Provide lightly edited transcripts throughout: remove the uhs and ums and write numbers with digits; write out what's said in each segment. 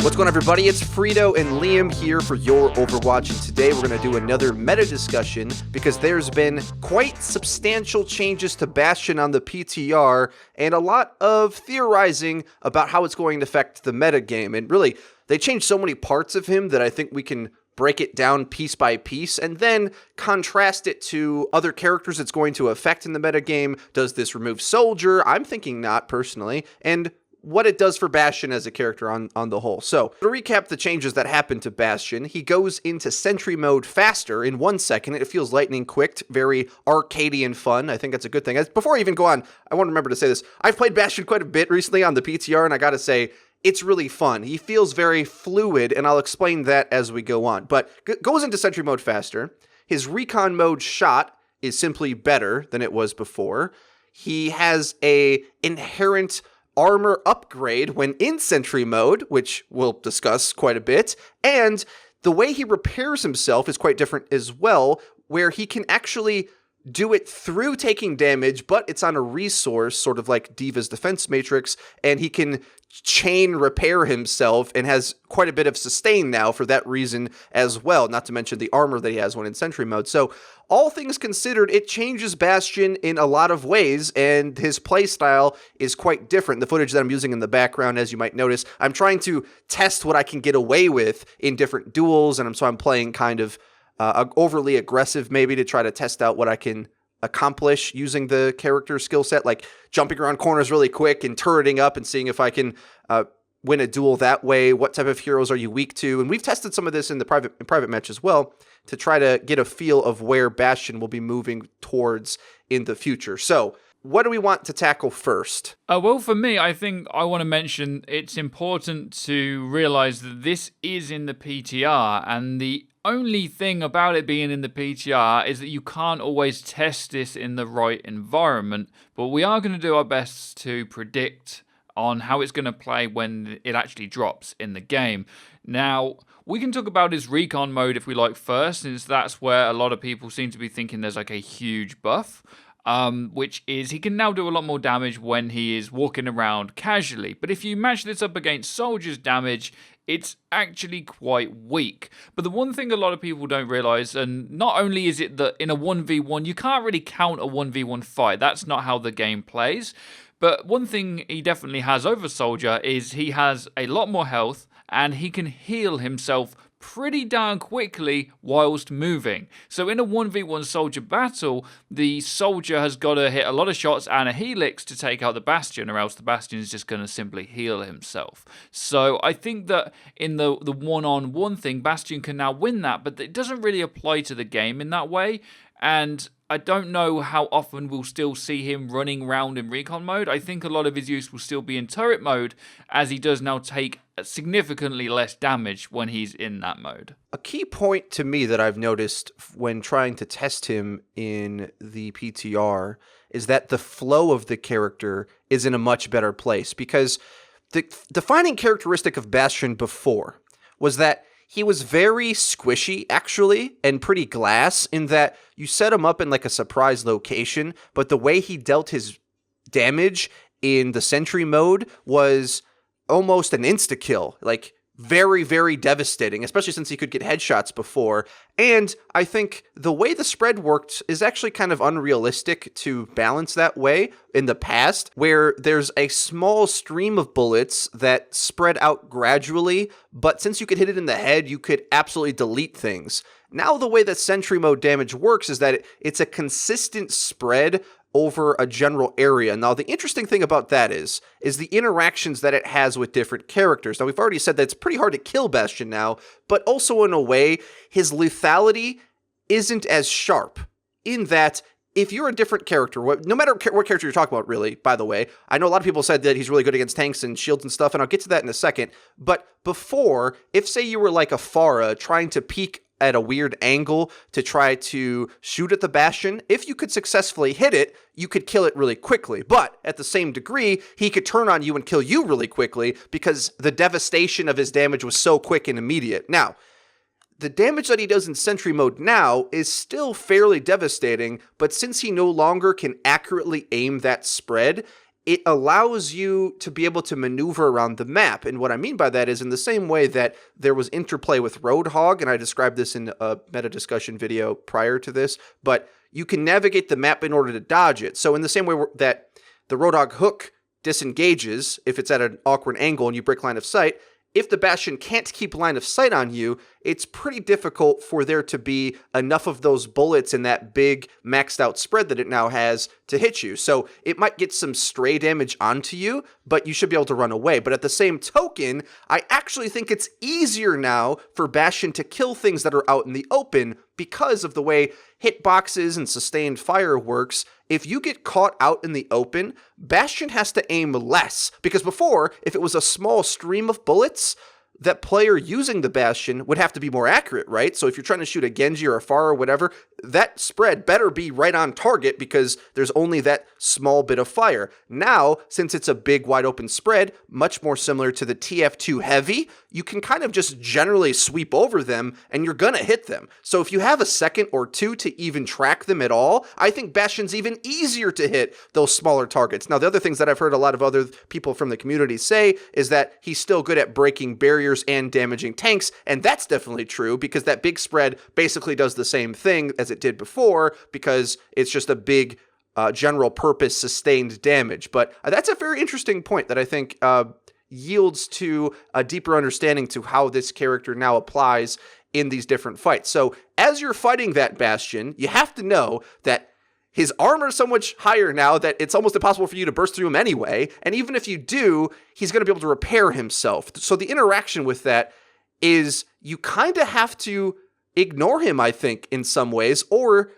What's going on, everybody? It's FREEDO and Liam here for Your Overwatch, and today we're going to do another meta discussion because there's been quite substantial changes to Bastion on the PTR and a lot of theorizing about how it's going to affect the meta game. And really, they changed so many parts of him that I think we can break it down piece by piece and then contrast it to other characters it's going to affect in the meta game. Does this remove Soldier? I'm thinking not, personally. And what it does for Bastion as a character on the whole. So, to recap the changes that happened to Bastion, he goes into Sentry mode faster in 1 second. It feels lightning quick, very arcadian fun. I think that's a good thing. Before I even go on, I want to remember to say this. I've played Bastion quite a bit recently on the PTR, and I gotta say, it's really fun. He feels very fluid, and I'll explain that as we go on. But goes into Sentry mode faster. His Recon mode shot is simply better than it was before. He has a inherent armor upgrade when in Sentry mode, which we'll discuss quite a bit, and the way he repairs himself is quite different as well, where he can actually do it through taking damage, but it's on a resource, sort of like D.Va's defense matrix, and he can chain repair himself and has quite a bit of sustain now for that reason as well, not to mention the armor that he has when in Sentry mode. So all things considered, it changes Bastion in a lot of ways, and his playstyle is quite different. The footage that I'm using in the background, as you might notice, I'm trying to test what I can get away with in different duels, and so I'm playing kind of overly aggressive maybe to try to test out what I can accomplish using the character skill set, like jumping around corners really quick and turreting up and seeing if I can win a duel that way. What type of heroes are you weak to? And we've tested some of this in the private match as well to try to get a feel of where Bastion will be moving towards in the future. So what do we want to tackle first? Well, for me, I think I want to mention it's important to realize that this is in the PTR, and the only thing about it being in the PTR is that you can't always test this in the right environment, but we are going to do our best to predict on how it's going to play when it actually drops in the game. Now, we can talk about his Recon mode if we like first, since that's where a lot of people seem to be thinking there's like a huge buff. Which is he can now do a lot more damage when he is walking around casually. But if you match this up against Soldier's damage, it's actually quite weak. But the one thing a lot of people don't realize, and not only is it that in a 1v1, you can't really count a 1v1 fight. That's not how the game plays. But one thing he definitely has over Soldier is he has a lot more health, and he can heal himself pretty darn quickly whilst moving. So in a 1v1 Soldier battle, the Soldier has got to hit a lot of shots and a helix to take out the Bastion, or else the Bastion is just going to simply heal himself. So I think that in the one-on-one thing, Bastion can now win that, but it doesn't really apply to the game in that way. And I don't know how often we'll still see him running around in Recon mode. I think a lot of his use will still be in turret mode, as he does now take significantly less damage when he's in that mode. A key point to me that I've noticed when trying to test him in the PTR is that the flow of the character is in a much better place, because the defining characteristic of Bastion before was that he was very squishy, actually, and pretty glass in that you set him up in like a surprise location, but the way he dealt his damage in the Sentry mode was almost an insta-kill, like very, very devastating, especially since he could get headshots before. And I think the way the spread worked is actually kind of unrealistic to balance that way in the past, where there's a small stream of bullets that spread out gradually, but since you could hit it in the head, you could absolutely delete things. Now the way that Sentry mode damage works is that it's a consistent spread over a general area. Now, the interesting thing about that is the interactions that it has with different characters. Now, we've already said that it's pretty hard to kill Bastion now, but also in a way, his lethality isn't as sharp, in that if you're a different character, no matter what character you're talking about, really, by the way, I know a lot of people said that he's really good against tanks and shields and stuff, and I'll get to that in a second, but before, if say you were like a Pharah trying to peek at a weird angle to try to shoot at the Bastion, if you could successfully hit it, you could kill it really quickly. But at the same degree, he could turn on you and kill you really quickly because the devastation of his damage was so quick and immediate. Now, the damage that he does in Sentry mode now is still fairly devastating, but since he no longer can accurately aim that spread, it allows you to be able to maneuver around the map. And what I mean by that is in the same way that there was interplay with Roadhog, and I described this in a meta discussion video prior to this, but you can navigate the map in order to dodge it. So in the same way that the Roadhog hook disengages if it's at an awkward angle and you break line of sight, if the Bastion can't keep line of sight on you, it's pretty difficult for there to be enough of those bullets in that big maxed out spread that it now has to hit you. So it might get some stray damage onto you, but you should be able to run away. But at the same token, I actually think it's easier now for Bastion to kill things that are out in the open because of the way hitboxes and sustained fire works. If you get caught out in the open, Bastion has to aim less. Because before, if it was a small stream of bullets, that player using the Bastion would have to be more accurate, right? So if you're trying to shoot a Genji or a Pharah or whatever, that spread better be right on target because there's only that small bit of fire. Now, since it's a big wide open spread, much more similar to the TF2 Heavy, you can kind of just generally sweep over them and you're gonna hit them. So if you have a second or two to even track them at all, I think Bastion's even easier to hit those smaller targets. Now, the other things that I've heard a lot of other people from the community say is that he's still good at breaking barriers and damaging tanks, and that's definitely true because that big spread basically does the same thing as it did before because it's just a big general purpose sustained damage. But that's a very interesting point that I think yields to a deeper understanding to how this character now applies in these different fights. So as you're fighting that Bastion, you have to know that his armor is so much higher now that it's almost impossible for you to burst through him anyway. And even if you do, he's going to be able to repair himself. So the interaction with that is you kind of have to ignore him, I think, in some ways, or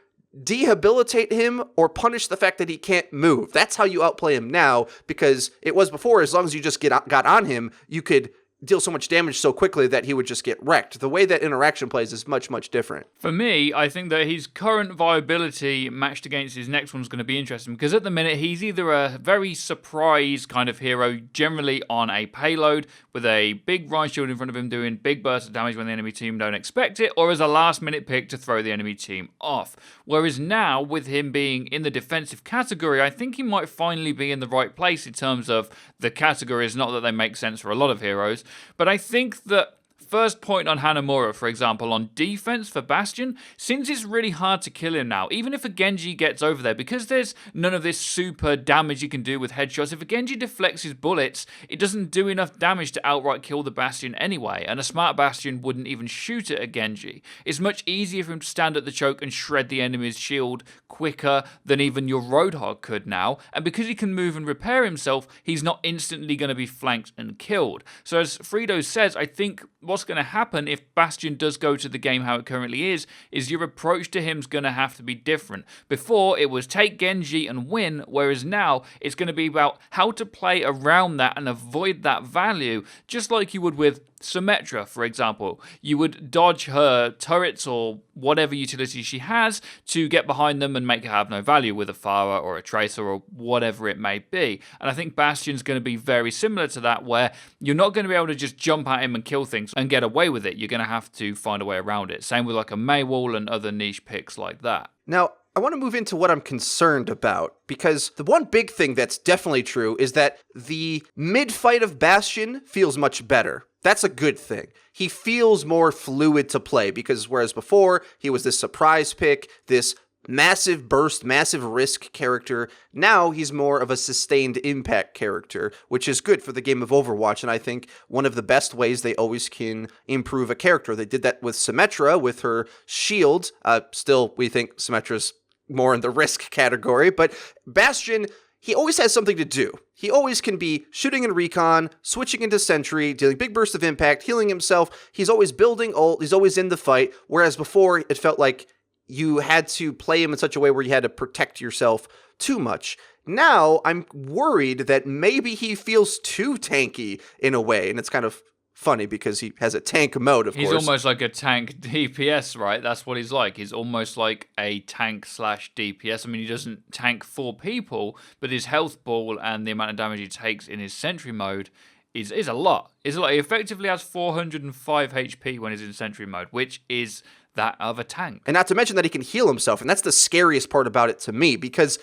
dehabilitate him or punish the fact that he can't move. That's how you outplay him now, because it was before, as long as you just got on him, you could deal so much damage so quickly that he would just get wrecked. The way that interaction plays is much, much different. For me, I think that his current viability matched against his next one is going to be interesting because at the minute he's either a very surprise kind of hero, generally on a payload with a big riot shield in front of him doing big bursts of damage when the enemy team don't expect it, or as a last minute pick to throw the enemy team off. Whereas now, with him being in the defensive category, I think he might finally be in the right place in terms of the categories. Not that they make sense for a lot of heroes, but I think that first point on Hanamura, for example, on defense for Bastion, since it's really hard to kill him now, even if a Genji gets over there, because there's none of this super damage you can do with headshots, if a Genji deflects his bullets, it doesn't do enough damage to outright kill the Bastion anyway, and a smart Bastion wouldn't even shoot at a Genji. It's much easier for him to stand at the choke and shred the enemy's shield quicker than even your Roadhog could now, and because he can move and repair himself, he's not instantly going to be flanked and killed. So as FREEDO says, I think what's going to happen if Bastion does go to the game how it currently is your approach to him is going to have to be different. Before, it was take Genji and win, whereas now it's going to be about how to play around that and avoid that value, just like you would with Symmetra, for example. You would dodge her turrets or whatever utility she has to get behind them and make her have no value with a Pharah or a Tracer or whatever it may be. And I think Bastion's going to be very similar to that, where you're not going to be able to just jump at him and kill things and get away with it. You're going to have to find a way around it. Same with like a Maywall and other niche picks like that. Now, I want to move into what I'm concerned about, because the one big thing that's definitely true is that the mid-fight of Bastion feels much better. That's a good thing. He feels more fluid to play, because whereas before he was this surprise pick, this massive burst, massive risk character, now he's more of a sustained impact character, which is good for the game of Overwatch, and I think one of the best ways they always can improve a character. They did that with Symmetra, with her shield. Still, we think Symmetra's more in the risk category, but Bastion, he always has something to do. He always can be shooting in Recon, switching into Sentry, dealing big bursts of impact, healing himself. He's always building ult, he's always in the fight, whereas before it felt like you had to play him in such a way where you had to protect yourself too much. Now, I'm worried that maybe he feels too tanky in a way, and it's kind of funny because he has a tank mode, of course. He's almost like a tank DPS, right? That's what he's like. He's almost like a tank slash DPS. I mean, he doesn't tank 4 people, but his health ball and the amount of damage he takes in his Sentry mode is a lot. It's a lot. He effectively has 405 HP when he's in Sentry mode, which is that of a tank. And not to mention that he can heal himself, and that's the scariest part about it to me, because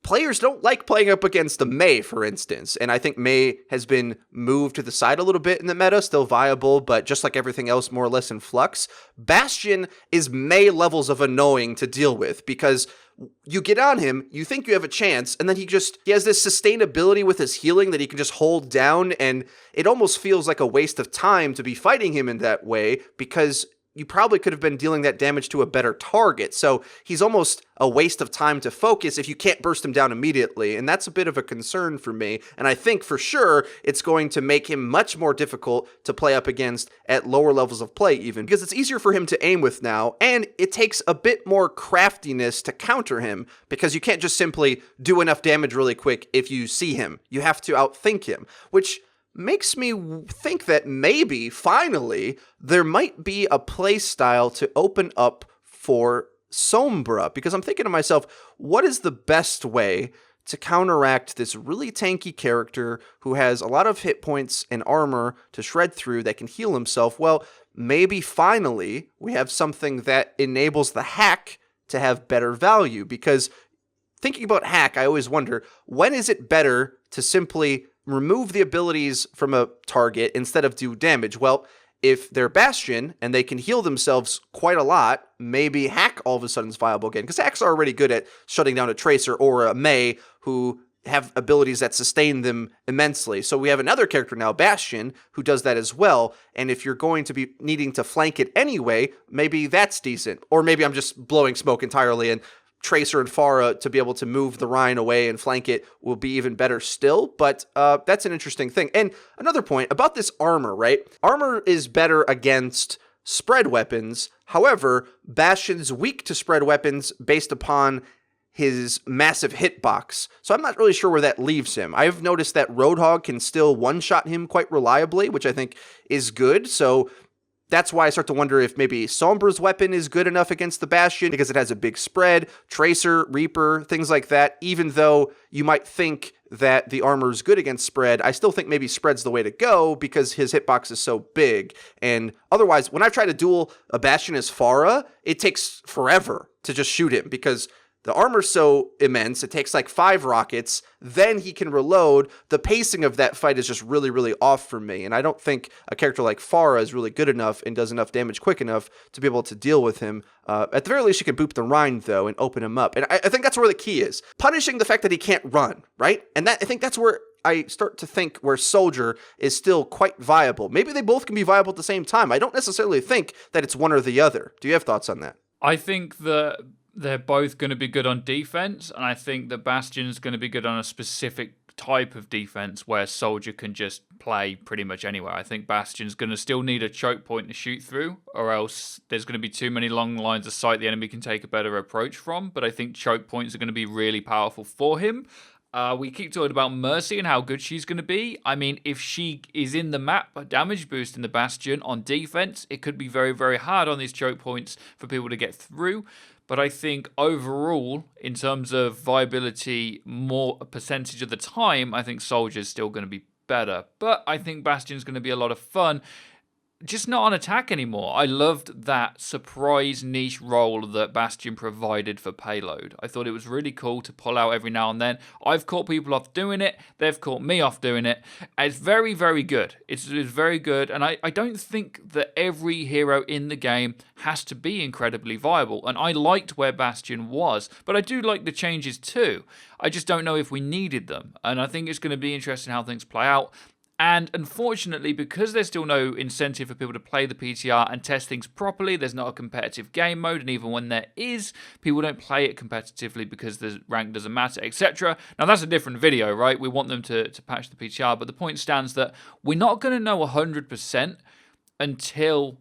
players don't like playing up against a Mei, for instance, and I think Mei has been moved to the side a little bit in the meta, still viable, but just like everything else, more or less in flux. Bastion is Mei levels of annoying to deal with, because you get on him, you think you have a chance, and then he has this sustainability with his healing that he can just hold down, and it almost feels like a waste of time to be fighting him in that way, because you probably could have been dealing that damage to a better target. So he's almost a waste of time to focus if you can't burst him down immediately. And that's a bit of a concern for me. And I think for sure it's going to make him much more difficult to play up against at lower levels of play even, because it's easier for him to aim with now. And it takes a bit more craftiness to counter him, because you can't just simply do enough damage really quick if you see him. You have to outthink him, which makes me think that maybe, finally, there might be a play style to open up for Sombra, because I'm thinking to myself, what is the best way to counteract this really tanky character who has a lot of hit points and armor to shred through that can heal himself? Well, maybe finally we have something that enables the hack to have better value, because thinking about hack, I always wonder, when is it better to simply remove the abilities from a target instead of do damage? Well, if they're Bastion and they can heal themselves quite a lot, maybe hack all of a sudden is viable again, because hacks are already good at shutting down a Tracer or a Mei who have abilities that sustain them immensely. So we have another character now, Bastion, who does that as well, and if you're going to be needing to flank it anyway, maybe that's decent. Or maybe I'm just blowing smoke entirely, and Tracer and Pharah to be able to move the Rhine away and flank it will be even better still, but that's an interesting thing. And another point about this armor, right? Armor is better against spread weapons. However, Bastion's weak to spread weapons based upon his massive hitbox. So I'm not really sure where that leaves him. I've noticed that Roadhog can still one-shot him quite reliably, which I think is good. So that's why I start to wonder if maybe Sombra's weapon is good enough against the Bastion, because it has a big spread, Tracer, Reaper, things like that. Even though you might think that the armor is good against spread, I still think maybe spread's the way to go, because his hitbox is so big. And otherwise, when I've tried to duel a Bastion as Pharah, it takes forever to just shoot him, because the armor's so immense, it takes like 5 rockets, then he can reload. The pacing of that fight is just really, really off for me, and I don't think a character like Pharah is really good enough and does enough damage quick enough to be able to deal with him. At the very least, you can boop the Rhine, though, and open him up. And I think that's where the key is. Punishing the fact that he can't run, right? And I think that's where I start to think where Soldier is still quite viable. Maybe they both can be viable at the same time. I don't necessarily think that it's one or the other. Do you have thoughts on that? I think that they're both going to be good on defense, and I think that Bastion's going to be good on a specific type of defense where Soldier can just play pretty much anywhere. I think Bastion's going to still need a choke point to shoot through, or else there's going to be too many long lines of sight the enemy can take a better approach from, but I think choke points are going to be really powerful for him. We keep talking about Mercy and how good she's going to be. I mean, if she is in the map, a damage boost in the Bastion on defense, it could be very, very hard on these choke points for people to get through. But I think overall, in terms of viability, more a percentage of the time, I think Soldier's still going to be better. But I think Bastion's going to be a lot of fun. Just not on attack anymore. I loved that surprise niche role that Bastion provided for payload. I thought it was really cool to pull out every now and then. I've caught people off doing it. They've caught me off doing it. And it's very, very good. It's very good. And I don't think that every hero in the game has to be incredibly viable. And I liked where Bastion was. But I do like the changes too. I just don't know if we needed them. And I think it's going to be interesting how things play out. And unfortunately, because there's still no incentive for people to play the PTR and test things properly, there's not a competitive game mode, and even when there is, people don't play it competitively because the rank doesn't matter, etc. Now, that's a different video, right? We want them to patch the PTR, but the point stands that we're not going to know 100% until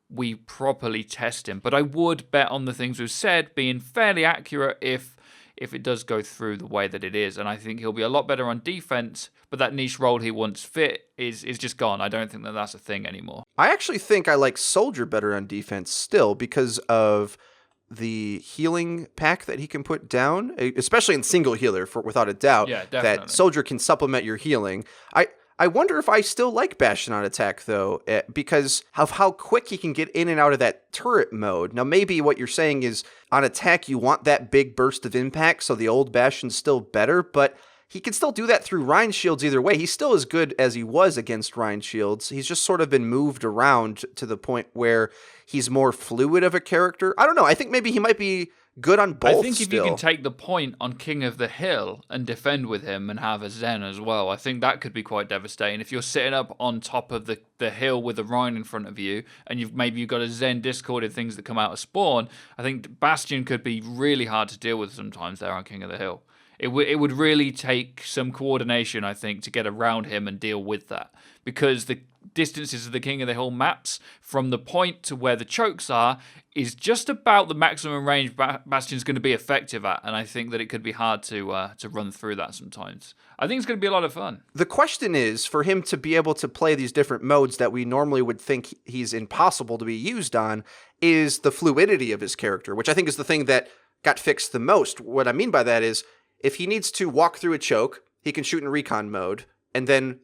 we properly test him. But I would bet on the things we've said being fairly accurate if it does go through the way that it is. And I think he'll be a lot better on defense, but that niche role he once fit is just gone. I don't think that that's a thing anymore. I actually think I like Soldier better on defense still because of the healing pack that he can put down, especially in single healer, without a doubt. Yeah, definitely. That Soldier can supplement your healing. I wonder if I still like Bastion on attack, though, because of how quick he can get in and out of that turret mode. Now, maybe what you're saying is on attack, you want that big burst of impact, so the old Bastion's still better, but he can still do that through Rhine Shields either way. He's still as good as he was against Rhine Shields. He's just sort of been moved around to the point where he's more fluid of a character. I don't know. I think maybe he might be good on both. I think if you can take the point on King of the Hill and defend with him and have a Zen as well, I think that could be quite devastating. If you're sitting up on top of the hill with a Rhine in front of you, and you've got a Zen discorded things that come out of spawn, I think Bastion could be really hard to deal with sometimes there on King of the Hill. It would really take some coordination, I think, to get around him and deal with that. Because the distances of the King of the Hill maps from the point to where the chokes are is just about the maximum range Bastion's going to be effective at. And I think that it could be hard to run through that sometimes. I think it's going to be a lot of fun. The question is, for him to be able to play these different modes that we normally would think he's impossible to be used on, is the fluidity of his character, which I think is the thing that got fixed the most. What I mean by that is, if he needs to walk through a choke, he can shoot in recon mode, and then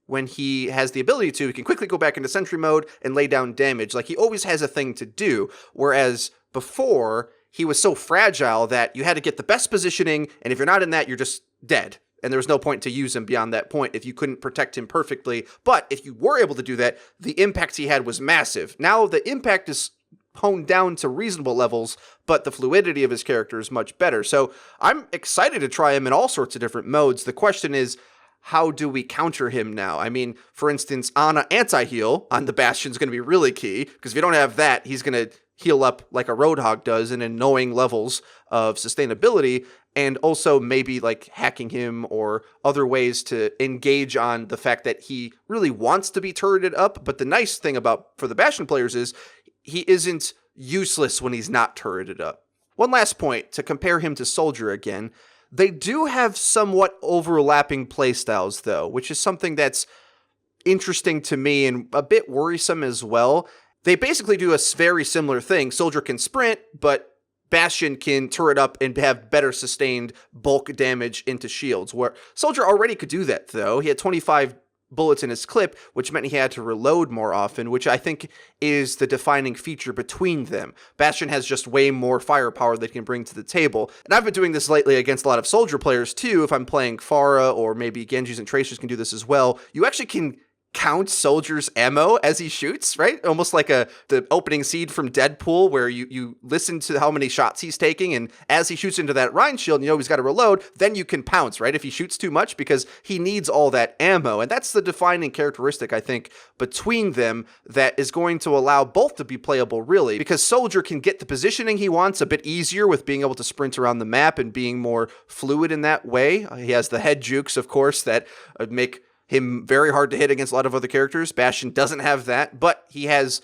when he has the ability to, he can quickly go back into Sentry mode and lay down damage. Like, he always has a thing to do, whereas before, he was so fragile that you had to get the best positioning, and if you're not in that, you're just dead. And there was no point to use him beyond that point if you couldn't protect him perfectly. But if you were able to do that, the impact he had was massive. Now the impact is honed down to reasonable levels, but the fluidity of his character is much better. So I'm excited to try him in all sorts of different modes. The question is, how do we counter him now? I mean, for instance, Ana anti-heal on the Bastion is going to be really key, because if you don't have that, he's going to heal up like a Roadhog does in annoying levels of sustainability, and also maybe like hacking him or other ways to engage on the fact that he really wants to be turreted up. But the nice thing for the Bastion players is he isn't useless when he's not turreted up. One last point, to compare him to Soldier again, they do have somewhat overlapping playstyles, though, which is something that's interesting to me and a bit worrisome as well. They basically do a very similar thing. Soldier can sprint, but Bastion can turret up and have better sustained bulk damage into shields, where Soldier already could do that, though. He had 25 bullets in his clip, which meant he had to reload more often, which I think is the defining feature between them. Bastion has just way more firepower that he can bring to the table. And I've been doing this lately against a lot of Soldier players too. If I'm playing Pharah, or maybe Genjis and Tracers can do this as well, you actually can count Soldier's ammo as he shoots, right? Almost like the opening scene from Deadpool, where you listen to how many shots he's taking, and as he shoots into that Rhine shield, and you know he's got to reload, then you can pounce, right? If he shoots too much, because he needs all that ammo. And that's the defining characteristic, I think, between them that is going to allow both to be playable, really, because Soldier can get the positioning he wants a bit easier with being able to sprint around the map and being more fluid in that way. He has the head jukes, of course, that make him very hard to hit against a lot of other characters. Bastion doesn't have that, but he has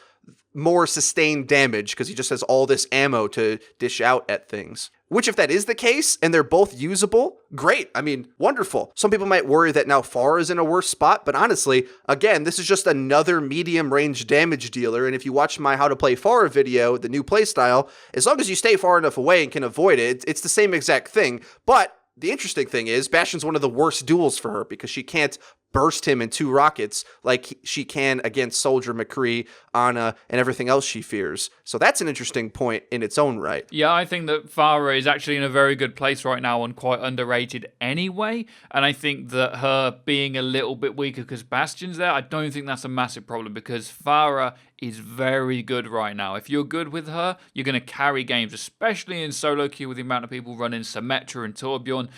more sustained damage because he just has all this ammo to dish out at things. Which, if that is the case, and they're both usable, great. I mean, wonderful. Some people might worry that now Pharah is in a worse spot, but honestly, again, this is just another medium-range damage dealer, and if you watch my How to Play Pharah video, the new playstyle, as long as you stay far enough away and can avoid it, it's the same exact thing. But the interesting thing is, Bastion's one of the worst duels for her, because she can't burst him in 2 rockets like she can against Soldier, McCree, Ana, and everything else she fears. So that's an interesting point in its own right. Yeah, I think that Pharah is actually in a very good place right now and quite underrated anyway. And I think that her being a little bit weaker because Bastion's there, I don't think that's a massive problem, because Pharah is very good right now. If you're good with her, you're going to carry games, especially in solo queue with the amount of people running Symmetra and Torbjorn.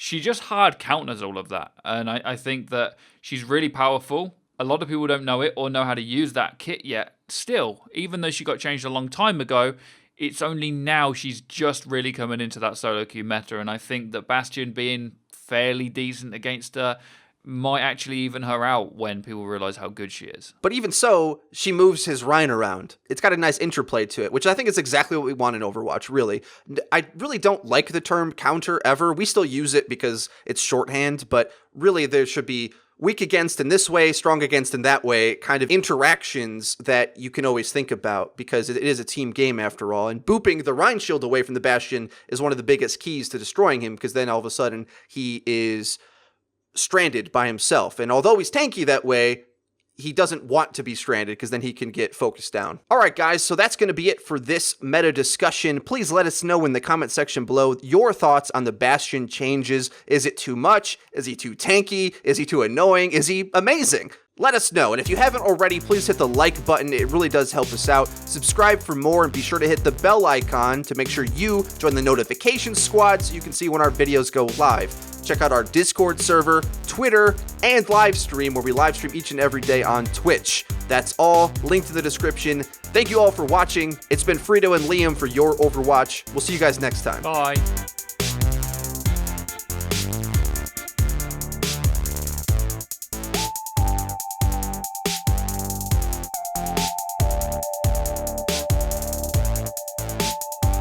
She just hard counters all of that. And I think that she's really powerful. A lot of people don't know it or know how to use that kit yet. Still, even though she got changed a long time ago, it's only now she's just really coming into that solo queue meta. And I think that Bastion being fairly decent against her might actually even her out when people realize how good she is. But even so, she moves his Rhine around. It's got a nice interplay to it, which I think is exactly what we want in Overwatch, really. I really don't like the term counter ever. We still use it because it's shorthand, but really there should be weak against in this way, strong against in that way, kind of interactions that you can always think about, because it is a team game after all. And booping the Rhine shield away from the Bastion is one of the biggest keys to destroying him, because then all of a sudden he is stranded by himself. And although he's tanky that way, he doesn't want to be stranded because then he can get focused down. All right, guys, so that's going to be it for this meta discussion. Please let us know in the comment section below your thoughts on the Bastion changes. Is it too much? Is he too tanky? Is he too annoying? Is he amazing? Let us know. And if you haven't already, please hit the like button. It really does help us out. Subscribe for more and be sure to hit the bell icon to make sure you join the notification squad so you can see when our videos go live. Check out our Discord server, Twitter, and live stream where we live stream each and every day on Twitch. That's all linked in the description. Thank you all for watching. It's been FREEDO and Liam for Your Overwatch. We'll see you guys next time. Bye.